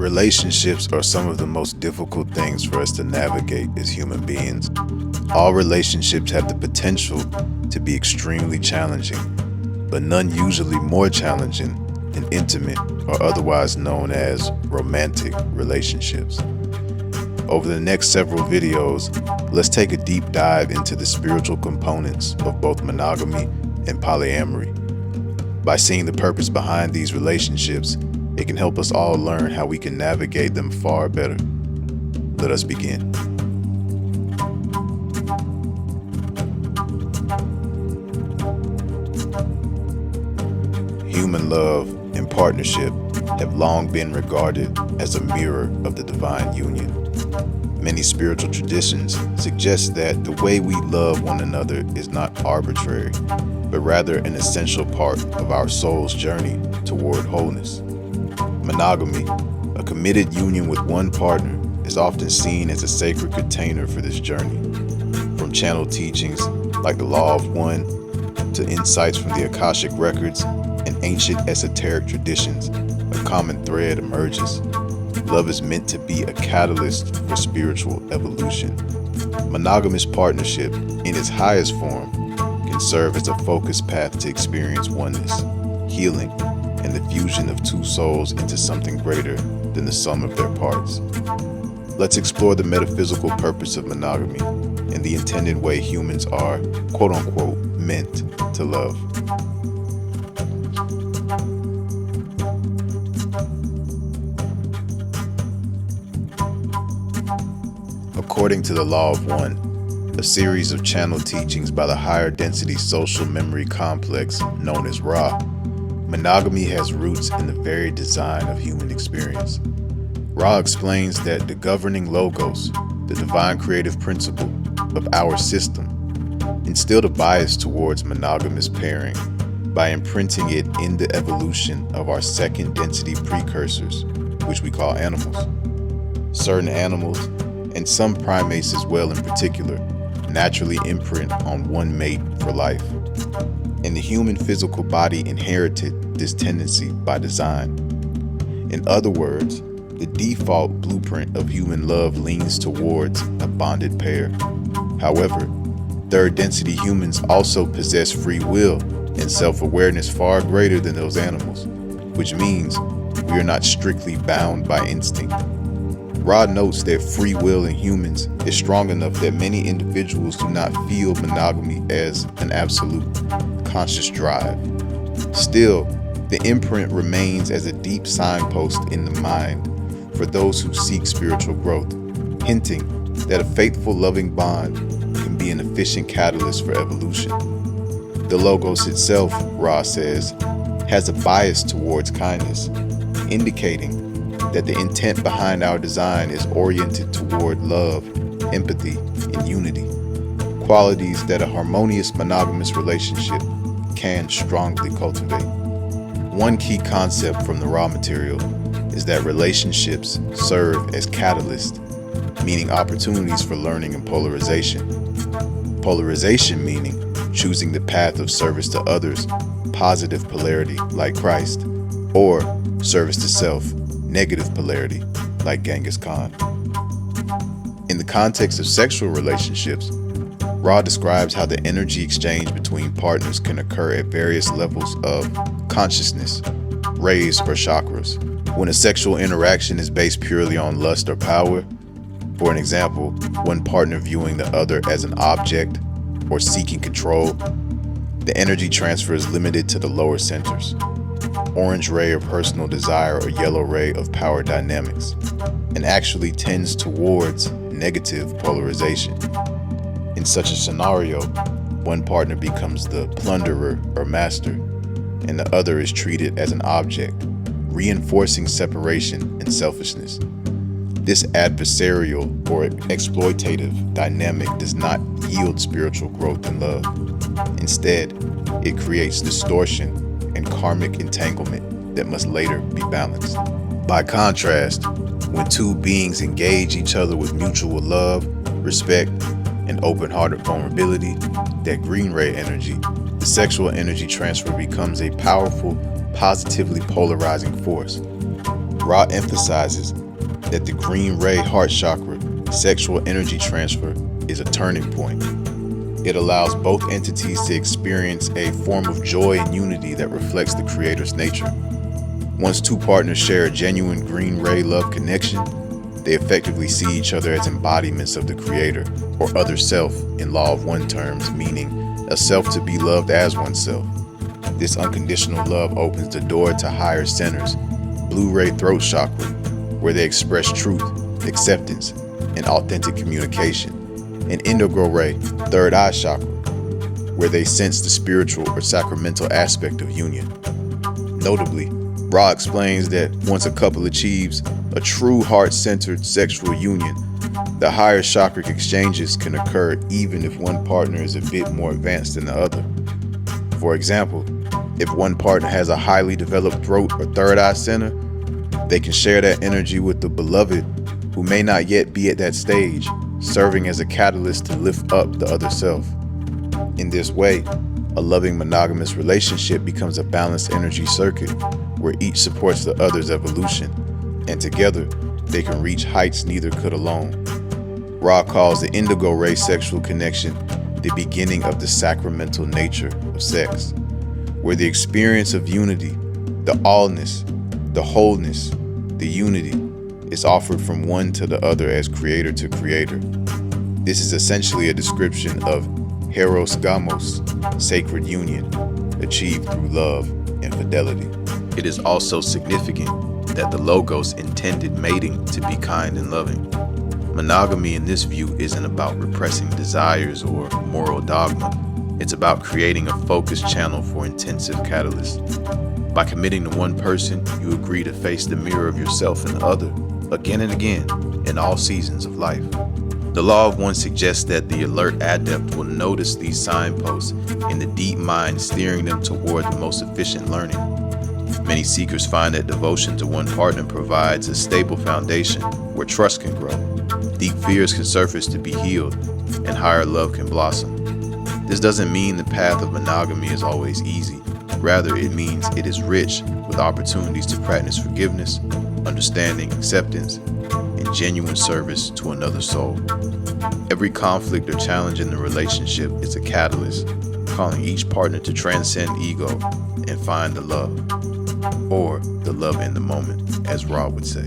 Relationships are some of the most difficult things for us to navigate as human beings. All relationships have the potential to be extremely challenging, but none usually more challenging than intimate or otherwise known as romantic relationships. Over the next several videos, let's take a deep dive into the spiritual components of both monogamy and polyamory. By seeing the purpose behind these relationships, it can help us all learn how we can navigate them far better. Let us begin. Human love and partnership have long been regarded as a mirror of the divine union. Many spiritual traditions suggest that the way we love one another is not arbitrary, but rather an essential part of our soul's journey toward wholeness. Monogamy, a committed union with one partner, is often seen as a sacred container for this journey. From channeled teachings like the Law of One to insights from the Akashic records and ancient esoteric traditions, a common thread emerges. Love is meant to be a catalyst for spiritual evolution. Monogamous partnership, in its highest form, can serve as a focused path to experience oneness, healing, and the fusion of two souls into something greater than the sum of their parts. Let's explore the metaphysical purpose of monogamy and the intended way humans are, quote-unquote, meant to love. According to the Law of One, a series of channeled teachings by the higher density social memory complex known as Ra, monogamy has roots in the very design of human experience. Ra explains that the governing logos, the divine creative principle of our system, instilled a bias towards monogamous pairing by imprinting it in the evolution of our second density precursors, which we call animals. Certain animals, and some primates as well in particular, naturally imprint on one mate for life. And the human physical body inherited this tendency by design. In other words, the default blueprint of human love leans towards a bonded pair. However, third density humans also possess free will and self-awareness far greater than those animals, which means we are not strictly bound by instinct. Ra notes that free will in humans is strong enough that many individuals do not feel monogamy as an absolute conscious drive. Still, the imprint remains as a deep signpost in the mind for those who seek spiritual growth, hinting that a faithful, loving bond can be an efficient catalyst for evolution. The Logos itself, Ra says, has a bias towards kindness, indicating that the intent behind our design is oriented toward love, empathy, and unity, qualities that a harmonious monogamous relationship can strongly cultivate. One key concept from the Ra material is that relationships serve as catalysts, meaning opportunities for learning and polarization. Polarization meaning choosing the path of service to others, positive polarity like Christ, or service to self, negative polarity like Genghis Khan. In the context of sexual relationships, Ra describes how the energy exchange between partners can occur at various levels of consciousness, rays or chakras. When a sexual interaction is based purely on lust or power, for an example, one partner viewing the other as an object or seeking control, the energy transfer is limited to the lower centers, orange ray of personal desire or yellow ray of power dynamics, and actually tends towards negative polarization. In such a scenario, one partner becomes the plunderer or master, and the other is treated as an object, reinforcing separation and selfishness. This adversarial or exploitative dynamic does not yield spiritual growth and love. Instead, it creates distortion and karmic entanglement that must later be balanced. By contrast, when two beings engage each other with mutual love, respect, and open-hearted vulnerability, that green ray energy, the sexual energy transfer becomes a powerful, positively polarizing force. Ra emphasizes that the green ray heart chakra sexual energy transfer is a turning point. It allows both entities to experience a form of joy and unity that reflects the Creator's nature. Once two partners share a genuine green ray love connection, they effectively see each other as embodiments of the Creator, or other self in Law of One terms, meaning a self to be loved as oneself. This unconditional love opens the door to higher centers, blue ray throat chakra, where they express truth, acceptance, and authentic communication, and indigo ray, third eye chakra, where they sense the spiritual or sacramental aspect of union. Notably, Ra explains that once a couple achieves a true heart-centered sexual union, the higher chakric exchanges can occur even if one partner is a bit more advanced than the other. For example, if one partner has a highly developed throat or third eye center, they can share that energy with the beloved who may not yet be at that stage, serving as a catalyst to lift up the other self. In this way, a loving monogamous relationship becomes a balanced energy circuit where each supports the other's evolution, and together they can reach heights neither could alone. Ra calls the indigo ray sexual connection the beginning of the sacramental nature of sex, where the experience of unity, the allness, the wholeness, the unity is offered from one to the other as creator to creator. This is essentially a description of Heros Gamos, sacred union, achieved through love and fidelity. It is also significant that the Logos intended mating to be kind and loving. Monogamy in this view isn't about repressing desires or moral dogma. It's about creating a focused channel for intensive catalysts. By committing to one person, you agree to face the mirror of yourself and the other, again and again, in all seasons of life. The Law of One suggests that the alert adept will notice these signposts in the deep mind, steering them toward the most efficient learning. Many seekers find that devotion to one partner provides a stable foundation where trust can grow, deep fears can surface to be healed, and higher love can blossom. This doesn't mean the path of monogamy is always easy. Rather, it means it is rich with opportunities to practice forgiveness, understanding, acceptance, and genuine service to another soul. Every conflict or challenge in the relationship is a catalyst, calling each partner to transcend ego and find the love, or the love in the moment, as Ra would say.